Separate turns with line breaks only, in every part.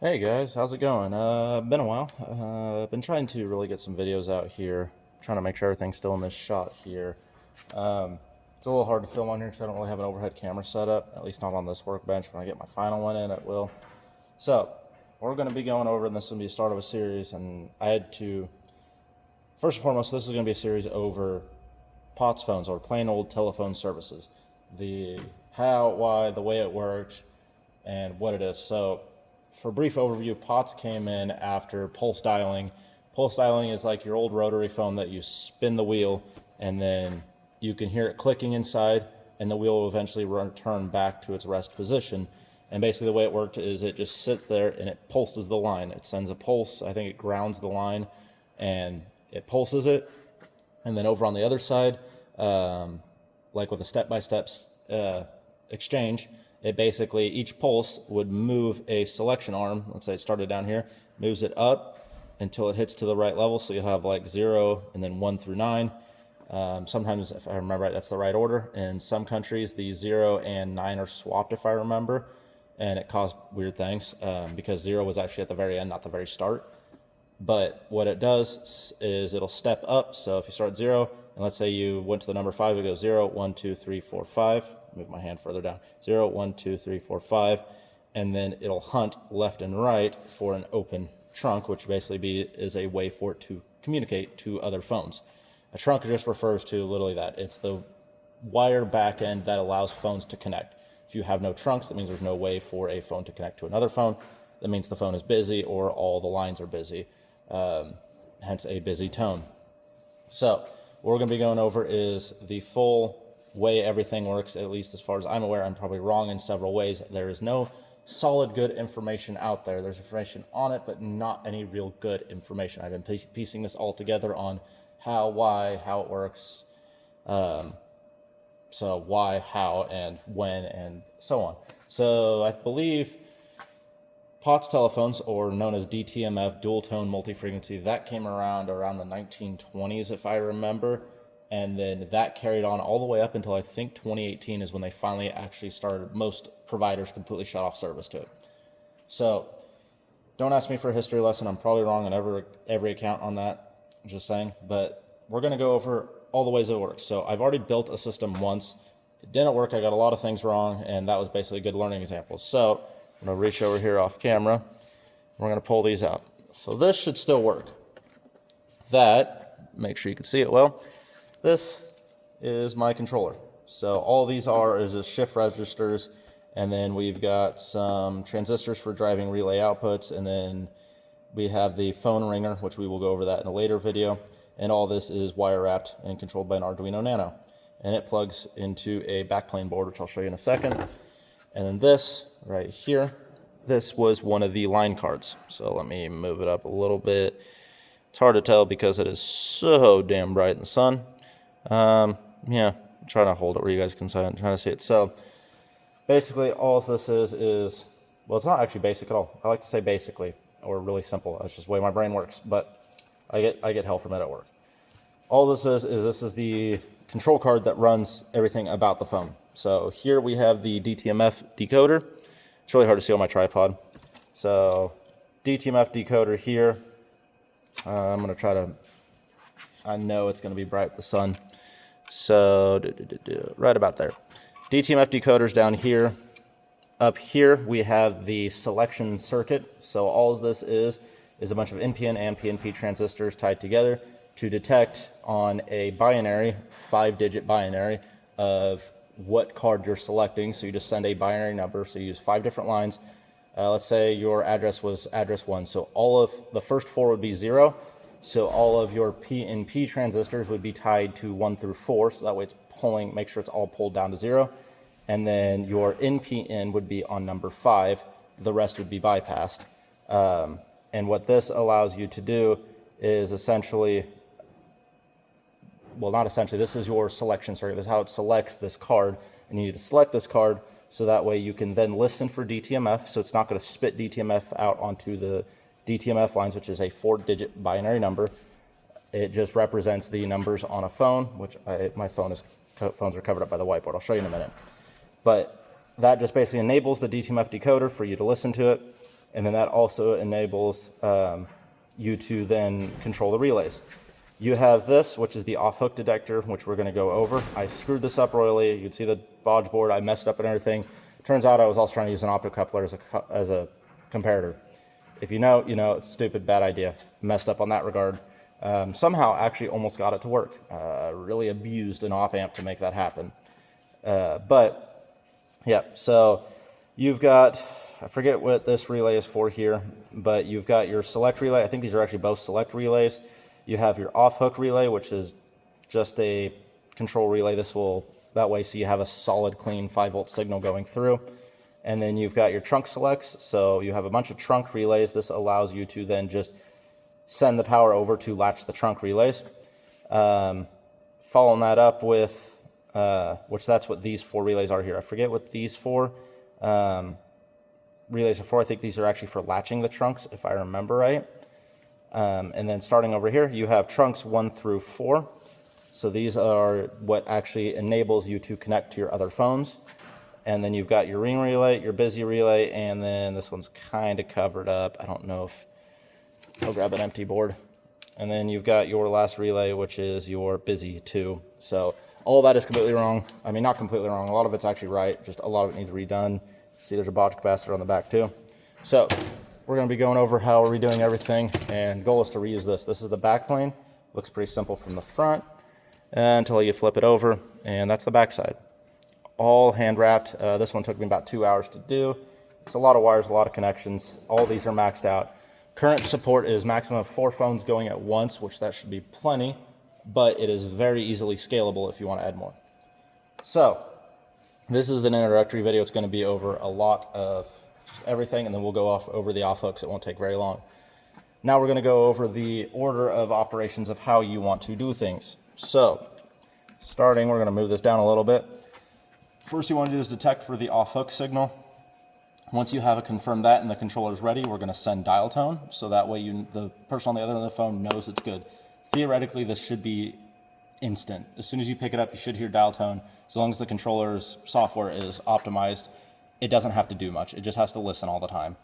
Hey guys, how's it going? Been a while. I've been trying to really get some videos out here, trying to make sure everything's still in this shot here. It's a little hard to film on here because I don't really have an overhead camera set up, at least not on this workbench. When I get my final one in, it will. So, we're going to be going over, and this is going to be the start of a series, and I had to, first and foremost, this is going to be a series over P.O.T.S phones, or plain old telephone services. The how, why, the way it works, and what it is. So, for a brief overview, P.O.T.S came in after pulse dialing. Pulse dialing is like your old rotary phone that you spin the wheel and then you can hear it clicking inside and the wheel will eventually return back to its rest position. And basically the way it worked is it just sits there and it pulses the line. It sends a pulse, I think it grounds the line and it pulses it. And then over on the other side, like with a step-by-step exchange, it basically, each pulse would move a selection arm. Let's say it started down here, moves it up until it hits to the right level. So you'll have like 0 and then 1 through 9. Sometimes, if I remember right, that's the right order. In some countries, the 0 and 9 are swapped, if I remember. And it caused weird things because 0 was actually at the very end, not the very start. But what it does is it'll step up. So if you start at 0, and let's say you went to the number 5, it goes 0, 1, 2, 3, 4, 5. Move my hand further down. 0, 1, 2, 3, 4, 5. And then it'll hunt left and right for an open trunk, which basically is a way for it to communicate to other phones. A trunk just refers to literally that. It's the wire back end that allows phones to connect. If you have no trunks, that means there's no way for a phone to connect to another phone. That means the phone is busy or all the lines are busy, hence a busy tone. So what we're going to be going over is the full way everything works, at least as far as I'm aware. I'm probably wrong in several ways. There is no solid good information out there. There's information on it, but not any real good information. I've been piecing this all together on how, why, how it works. So why, how, and when, and so on. So I believe P.O.T.S telephones, or known as DTMF, dual tone multi-frequency, that came around the 1920s, if I remember. And then that carried on all the way up until I think 2018 is when they finally actually started, most providers completely shut off service to it. So don't ask me for a history lesson. I'm probably wrong on every account on that, just saying. But we're going to go over all the ways it works. So I've already built a system once. It didn't work. I got a lot of things wrong, and that was basically a good learning example. So I'm going to reach over here off camera. We're going to pull these out. So this should still work. That, make sure you can see it well. This is my controller. So all these is just shift registers, and then we've got some transistors for driving relay outputs, and then we have the phone ringer, which we will go over that in a later video. And all this is wire wrapped and controlled by an Arduino Nano. And it plugs into a backplane board, which I'll show you in a second. And then this right here, this was one of the line cards. So let me move it up a little bit. It's hard to tell because it is so damn bright in the sun. Yeah, I'm trying to hold it where you guys can see it. I'm trying to see it. So basically all this is, well, it's not actually basic at all. I like to say basically, or really simple. That's just the way my brain works, but I get hell from it at work. All this is the control card that runs everything about the phone. So here we have the DTMF decoder. It's really hard to see on my tripod. So DTMF decoder here. I'm going to try to, I know it's going to be bright with the sun. So right about there. DTMF decoders down here. Up here we have the selection circuit. So all this is a bunch of NPN and PNP transistors tied together to detect on a binary, 5-digit binary, of what card you're selecting. So you just send a binary number. So you use 5 different lines. Let's say your address was address 1. So all of the first 4 would be 0. So all of your PNP transistors would be tied to 1 through 4. So that way it's pulling, make sure it's all pulled down to 0. And then your NPN would be on number 5. The rest would be bypassed. And what this allows you to do is essentially, well, not essentially, this is your selection circuit. This is how it selects this card. And you need to select this card so that way you can then listen for DTMF. So it's not going to spit DTMF out onto the DTMF lines, which is a 4-digit binary number. It just represents the numbers on a phone, which my phones are covered up by the whiteboard. I'll show you in a minute. But that just basically enables the DTMF decoder for you to listen to it. And then that also enables you to then control the relays. You have this, which is the off-hook detector, which we're going to go over. I screwed this up royally. You can see the bodge board. I messed up and everything. Turns out I was also trying to use an optocoupler as a comparator. If you know, you know. It's a stupid, bad idea. Messed up on that regard. Somehow actually almost got it to work. Really abused an op amp to make that happen. But yeah, so you've got, I forget what this relay is for here, but you've got your select relay. I think these are actually both select relays. You have your off-hook relay, which is just a control relay. That way so you have a solid, clean 5-volt signal going through. And then you've got your trunk selects. So you have a bunch of trunk relays. This allows you to then just send the power over to latch the trunk relays. Following that up with, which that's what these 4 relays are here. I forget what these 4 relays are for. I think these are actually for latching the trunks, if I remember right. And then starting over here, you have trunks 1 through 4. So these are what actually enables you to connect to your other phones. And then you've got your ring relay, your busy relay, and then this one's kind of covered up. I don't know if I'll grab an empty board. And then you've got your last relay, which is your busy 2. So all of that is completely wrong. I mean, not completely wrong. A lot of it's actually right. Just a lot of it needs redone. See, there's a bodge capacitor on the back too. So we're going to be going over how we're redoing everything, and goal is to reuse this. This is the back plane. Looks pretty simple from the front until you flip it over, and that's the back side. All hand wrapped. This one took me about 2 hours to do. It's a lot of wires, a lot of connections. All these are maxed out. Current support is maximum of 4 phones going at once, which that should be plenty, but it is very easily scalable if you want to add more. So this is an introductory video. It's going to be over a lot of just everything, and then we'll go off over the off hooks. It won't take very long. Now we're going to go over the order of operations of how you want to do things. So starting, we're going to move this down a little bit. First you want to do is detect for the off hook signal. Once you have it confirmed that and the controller is ready, we're going to send dial tone. So that way the person on the other end of the phone knows it's good. Theoretically, this should be instant. As soon as you pick it up, you should hear dial tone. As long as the controller's software is optimized, it doesn't have to do much. It just has to listen all the time.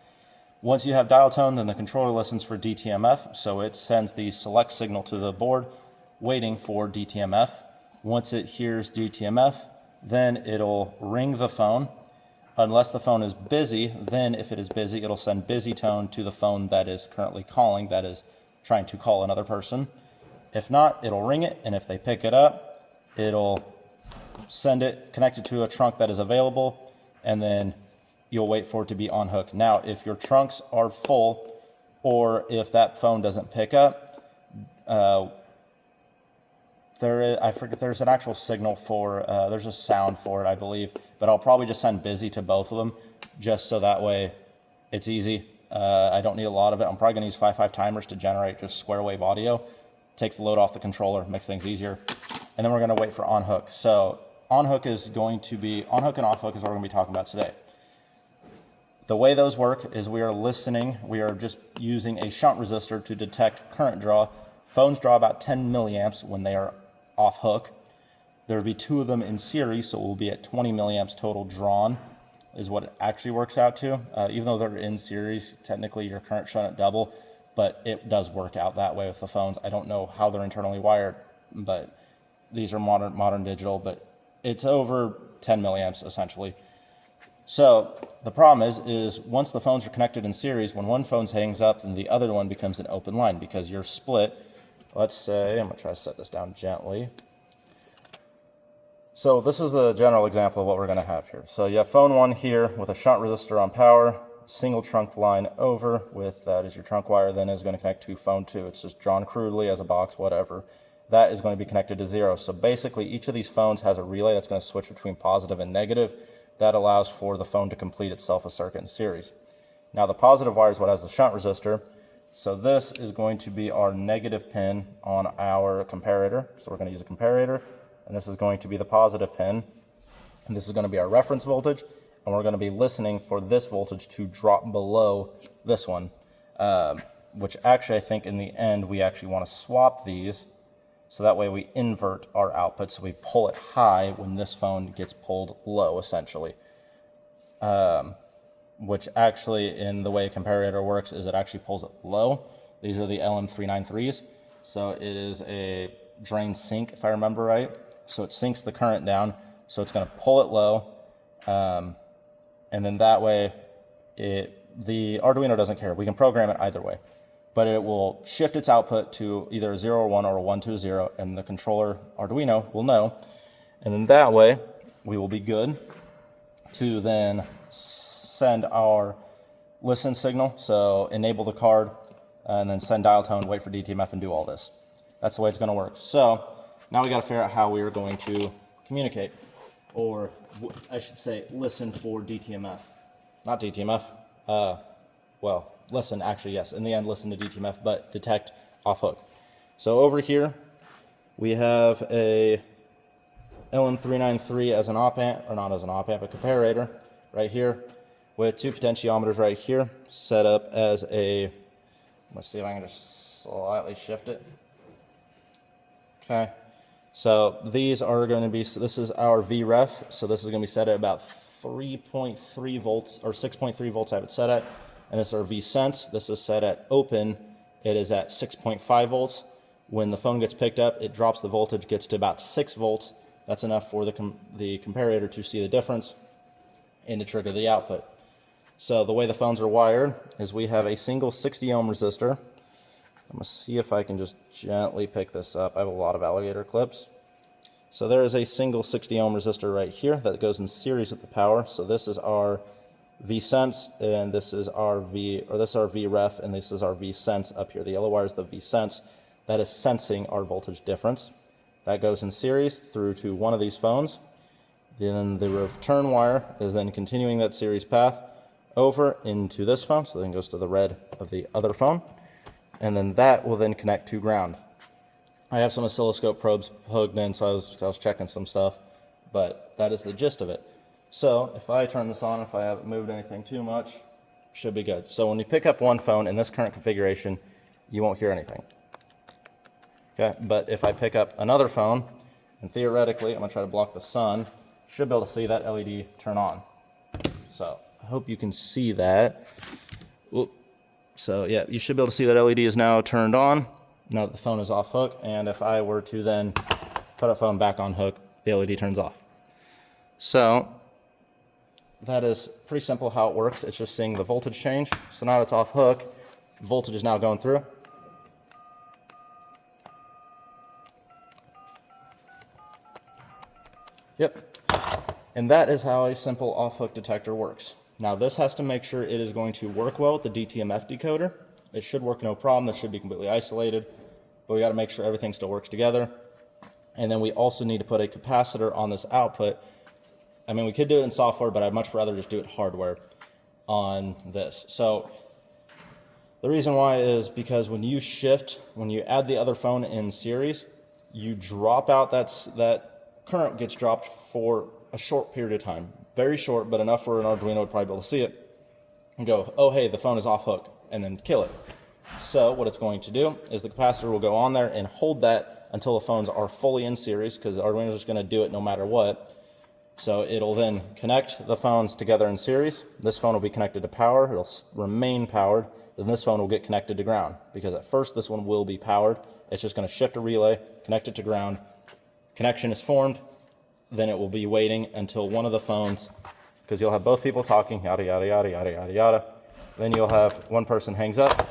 Once you have dial tone, then the controller listens for DTMF. So it sends the select signal to the board, waiting for DTMF. Once it hears DTMF, then it'll ring the phone. Unless the phone is busy, then if it is busy, it'll send busy tone to the phone that is currently calling, that is trying to call another person. If not, it'll ring it, and if they pick it up, it'll send it, connect it to a trunk that is available, and then you'll wait for it to be on hook. Now, if your trunks are full, or if that phone doesn't pick up, I forget, there's an actual signal for, there's a sound for it, I believe, but I'll probably just send busy to both of them, just so that way it's easy. I don't need a lot of it. I'm probably going to use 5.5 timers to generate just square wave audio. Takes the load off the controller, makes things easier. And then we're going to wait for on hook. So on hook and off hook is what we're going to be talking about today. The way those work is we are just using a shunt resistor to detect current draw. Phones draw about 10 milliamps when they are off hook. There will be 2 of them in series, so it will be at 20 milliamps total drawn, is what it actually works out to. Even though they're in series, technically your current shouldn't double, but it does work out that way with the phones. I don't know how they're internally wired, but these are modern digital, but it's over 10 milliamps essentially. So the problem is once the phones are connected in series, when one phone hangs up, then the other one becomes an open line because you're split. Let's say, I'm going to try to set this down gently. So this is the general example of what we're going to have here. So you have phone 1 here with a shunt resistor on power, single trunk line over with that is your trunk wire, then is going to connect to phone 2. It's just drawn crudely as a box, whatever. That is going to be connected to 0. So basically each of these phones has a relay that's going to switch between positive and negative. That allows for the phone to complete itself a circuit in series. Now the positive wire is what has the shunt resistor. So this is going to be our negative pin on our comparator. So we're going to use a comparator, and this is going to be the positive pin. And this is going to be our reference voltage, and we're going to be listening for this voltage to drop below this one, which actually I think in the end we actually want to swap these, so that way we invert our output, so we pull it which actually in the way a comparator works is it actually pulls it low. These are the LM393s. So it is a drain sink, if I remember right. So it sinks the current down. So it's going to pull it low. And then that way, the Arduino doesn't care. We can program it either way. But it will shift its output to either a 0 or 1 or a 1 to a 0, and the controller Arduino will know. And then that way, we will be good to then send our listen signal, so enable the card, and then send dial tone, wait for DTMF, and do all this. That's the way it's going to work. So now we got to figure out how we are going to communicate, or I should say listen for DTMF. Not DTMF. Well, listen, actually, yes. In the end, listen to DTMF, but detect off hook. So over here, we have a LM393 as an op amp, or not as an op amp, a comparator right here with 2 potentiometers right here set up as a, let's see if I can just slightly shift it. Okay. So these are going to be, so this is our VREF. So this is going to be set at about 3.3 volts or 6.3 volts I have it set at. And this is our VSense. This is set at open. It is at 6.5 volts. When the phone gets picked up, it drops the voltage, gets to about 6 volts. That's enough for the comparator to see the difference and to trigger the output. So the way the phones are wired is we have a single 60 ohm resistor. I'm going to see if I can just gently pick this up. I have a lot of alligator clips. So there is a single 60 ohm resistor right here that goes in series with the power. So this is our VSense, and this is our VREF, and this is our VSense up here. The yellow wire is the VSense. That is sensing our voltage difference. That goes in series through to one of these phones. Then the return wire is then continuing that series path over into this phone, so then it goes to the red of the other phone. And then that will then connect to ground. I have some oscilloscope probes plugged in, so I was checking some stuff, but that is the gist of it. So if I turn this on, if I haven't moved anything too much, should be good. So when you pick up one phone in this current configuration, you won't hear anything. Okay, but if I pick up another phone, and theoretically, I'm gonna try to block the sun, should be able to see that LED turn on. So I hope you can see that. So yeah, you should be able to see that LED is now turned on, now that the phone is off hook, and if I were to then put a phone back on hook, the LED turns off. So that is pretty simple how it works. It's just seeing the voltage change. So now it's off hook, voltage is now going through. Yep, and that is how a simple off-hook detector works. Now this has to make sure it is going to work well with the DTMF decoder. It should work no problem, this should be completely isolated, but we gotta make sure everything still works together. And then we also need to put a capacitor on this output. I mean, we could do it in software, but I'd much rather just do it hardware on this. So the reason why is because when you add the other phone in series, you drop out that current gets dropped for a short period of time. Very short, but enough for an Arduino would probably be able to see it and go, oh, hey, the phone is off hook, and then kill it. So what it's going to do is the capacitor will go on there and hold that until the phones are fully in series, because the Arduino is just going to do it no matter what. So it'll then connect the phones together in series. This phone will be connected to power. It'll remain powered. Then this phone will get connected to ground, because at first this one will be powered. It's just going to shift a relay, connect it to ground. Connection is formed, then it will be waiting until one of the phones, because you'll have both people talking, yada, yada, yada, yada, yada, yada. Then you'll have one person hangs up.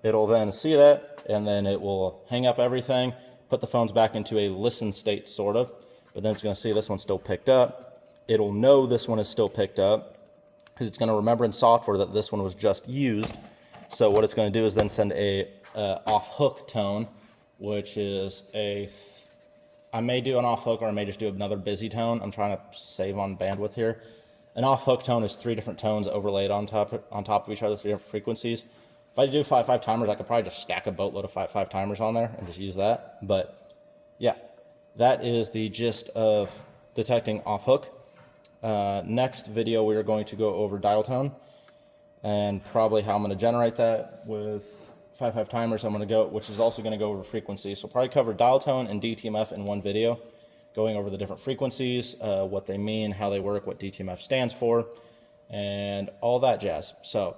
It'll then see that, and then it will hang up everything, put the phones back into a listen state, sort of, but then it's going to see this one's still picked up. It'll know this one is still picked up, because it's going to remember in software that this one was just used. So what it's going to do is then send a off-hook tone, which is I may do an off-hook, or I may just do another busy tone. I'm trying to save on bandwidth here. An off-hook tone is 3 different tones overlaid on top of each other, 3 different frequencies. If I do 5 timers, I could probably just stack a boatload of 5 timers on there and just use that. But yeah, that is the gist of detecting off-hook. Next video, we are going to go over dial tone and probably how I'm going to generate that with 5 timers. I'm going to go, which is also going to go over frequencies. So probably cover dial tone and DTMF in one video, going over the different frequencies, what they mean, how they work, what DTMF stands for, and all that jazz. So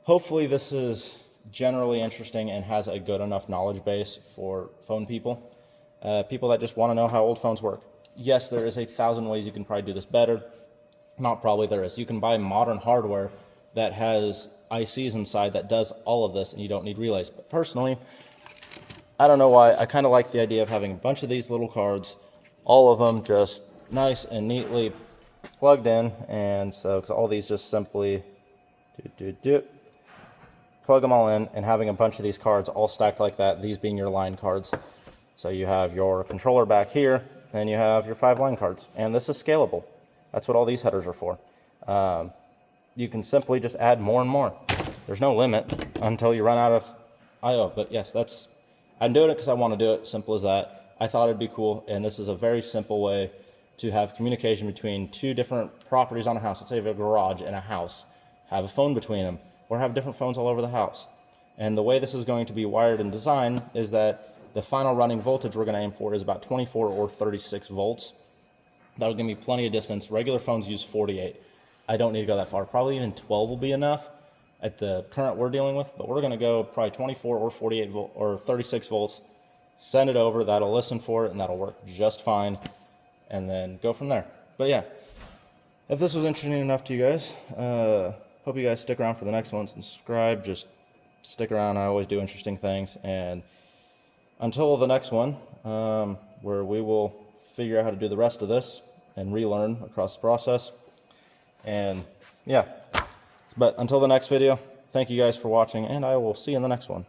hopefully this is generally interesting and has a good enough knowledge base for phone people. People that just want to know how old phones work. Yes, there is 1,000 ways you can probably do this better. Not probably, there is. You can buy modern hardware that has ICs inside that does all of this, and you don't need relays. But personally, I don't know why, I kind of like the idea of having a bunch of these little cards, all of them just nice and neatly plugged in. And so, because all these just simply plug them all in, and having a bunch of these cards all stacked like that, these being your line cards. So you have your controller back here, and you have your 5 line cards, and this is scalable. That's what all these headers are for. You can simply just add more and more. There's no limit until you run out of I/O. But yes, I'm doing it because I want to do it. Simple as that. I thought it'd be cool, and this is a very simple way to have communication between 2 different properties on a house. Let's say you have a garage and a house. Have a phone between them, or have different phones all over the house. And the way this is going to be wired and designed is that the final running voltage we're going to aim for is about 24 or 36 volts. That'll give me plenty of distance. Regular phones use 48. I don't need to go that far. Probably even 12 will be enough at the current we're dealing with, but we're going to go probably 24 or 48 volt or 36 volts. Send it over. That'll listen for it, and that'll work just fine. And then go from there. But yeah, if this was interesting enough to you guys, hope you guys stick around for the next ones and subscribe. Just stick around. I always do interesting things. And until the next one, where we will figure out how to do the rest of this and relearn across the process. And yeah, but until the next video, thank you guys for watching, and I will see you in the next one.